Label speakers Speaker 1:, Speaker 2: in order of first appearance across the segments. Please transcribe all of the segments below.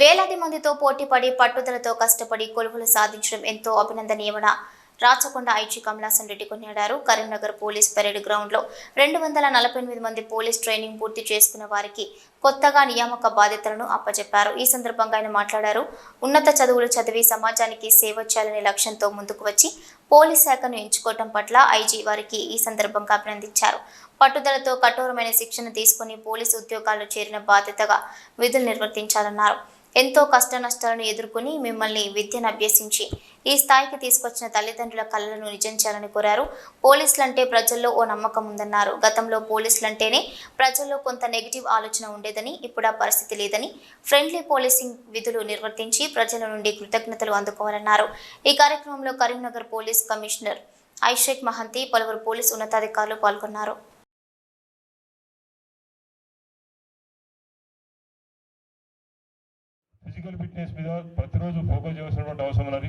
Speaker 1: వేలాది మందితో పోటీపడి పట్టుదలతో కష్టపడి కొలువులు సాధించడం ఎంతో అభినందనీయమని రాచకొండ ఐజీ కమలాసన్ రెడ్డి కొనియాడారు. కరీంనగర్ పోలీస్ పరేడ్ గ్రౌండ్ లో 248 మంది పోలీస్ ట్రైనింగ్ పూర్తి చేసుకున్న వారికి కొత్తగా నియామక బాధ్యతలను అప్పచెప్పారు. ఈ సందర్భంగా ఆయన మాట్లాడారు. ఉన్నత చదువులు చదివి సమాజానికి సేవ చేయాలనే లక్ష్యంతో ముందుకు వచ్చి పోలీస్ శాఖను ఎంచుకోవడం పట్ల ఐజీ వారికి ఈ సందర్భంగా అభినందించారు. పట్టుదలతో కఠోరమైన శిక్షణ తీసుకుని పోలీసు ఉద్యోగాల్లో చేరిన బాధ్యతగా విధులు నిర్వర్తించాలన్నారు. ఎంతో కష్ట నష్టాలను ఎదుర్కొని మిమ్మల్ని విద్యను అభ్యసించి ఈ స్థాయికి తీసుకొచ్చిన తల్లిదండ్రుల కలలను నిజం చేయాలని కోరారు. పోలీసులంటే ప్రజల్లో ఓ నమ్మకం ఉందన్నారు. గతంలో పోలీసులంటేనే ప్రజల్లో కొంత నెగిటివ్ ఆలోచన ఉండేదని, ఇప్పుడు ఆ పరిస్థితి లేదని, ఫ్రెండ్లీ పోలీసింగ్ విధులు నిర్వర్తించి ప్రజల నుండి కృతజ్ఞతలు అందుకోవాలన్నారు. ఈ కార్యక్రమంలో కరీంనగర్ పోలీస్ కమిషనర్ ఐషేక్ మహంతి, పలువురు పోలీసు ఉన్నతాధికారులు పాల్గొన్నారు.
Speaker 2: ఫిజికల్ ఫిట్నెస్ మీద ప్రతిరోజు ఫోకస్ చేయాల్సినటువంటి అవసరం ఉన్నది.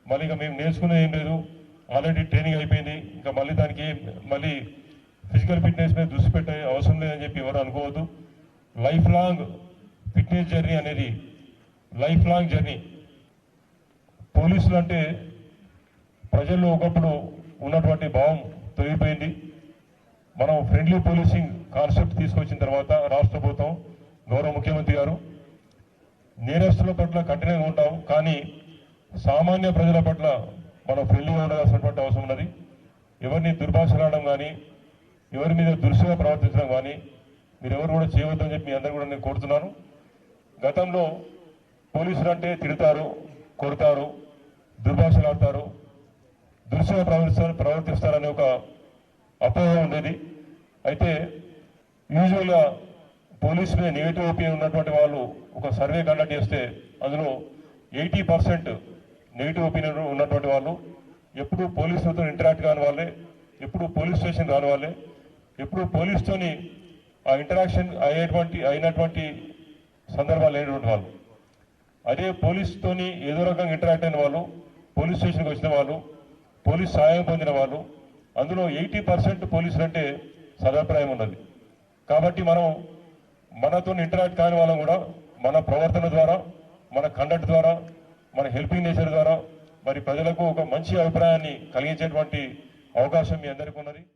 Speaker 2: మళ్ళీ ఇక మేము నేర్చుకునేది ఏం లేదు, ఆల్రెడీ ట్రైనింగ్ అయిపోయింది. ఇంకా మళ్ళీ దానికి మళ్ళీ ఫిజికల్ ఫిట్నెస్ మీద దృష్టి పెట్టే అవసరం లేదని చెప్పి ఎవరు అనుకోవద్దు. లైఫ్ లాంగ్ ఫిట్నెస్ జర్నీ అనేది లైఫ్ లాంగ్ జర్నీ. పోలీసులు అంటే ప్రజల్లో ఒకప్పుడు ఉన్నటువంటి భావం తొలగిపోయింది. మనం ఫ్రెండ్లీ పోలీసింగ్ కాన్సెప్ట్ తీసుకొచ్చిన తర్వాత రాష్ట్ర ప్రభుత్వం, గౌరవ ముఖ్యమంత్రి గారు నేరస్తుల పట్ల కఠినంగా ఉంటాం, కానీ సామాన్య ప్రజల పట్ల మనం ఫ్రెండ్లీగా ఉండాల్సినటువంటి అవసరం ఉన్నది. ఎవరిని దుర్భాషలాడడం కానీ, ఎవరి మీద దురుసుగా ప్రవర్తించడం కానీ మీరు ఎవరు కూడా చేయవద్దని చెప్పి మీ అందరూ కూడా నేను కోరుతున్నాను. గతంలో పోలీసులు అంటే తిడతారు, కొడతారు, దుర్భాషలాడతారు, దురుసుగా ప్రవర్తిస్తారనే ఒక అపోహ ఉండేది. అయితే యూజువల్గా పోలీసు మీద నెగిటివ్ ఒపీనియన్ ఉన్నటువంటి వాళ్ళు ఒక సర్వే కండక్ట్ చేస్తే అందులో 80% నెగిటివ్ ఒపీనియన్ ఉన్నటువంటి వాళ్ళు, ఎప్పుడు పోలీసులతో ఇంటరాక్ట్ కాని వాళ్ళే, ఎప్పుడు పోలీస్ స్టేషన్ రాని వాళ్ళే, ఎప్పుడు పోలీసుతోని ఆ ఇంటరాక్షన్ అయినటువంటి సందర్భాలు లేనటువంటి వాళ్ళు. అదే పోలీసుతోని ఏదో రకంగా ఇంటరాక్ట్ అయిన వాళ్ళు, పోలీస్ స్టేషన్కి వచ్చిన వాళ్ళు, పోలీస్ సహాయం పొందిన వాళ్ళు, అందులో 80% పోలీసులు అంటే సదాభిప్రాయం ఉన్నది. కాబట్టి మనం మనతో ఇంటరాక్ట్ కాని వాళ్ళం కూడా మన ప్రవర్తన ద్వారా, మన కండక్ట్ ద్వారా, మన హెల్పింగ్ నేచర్ ద్వారా మరి ప్రజలకు ఒక మంచి అభిప్రాయాన్ని కలిగించేటువంటి అవకాశం మీ అందరికీ ఉన్నది.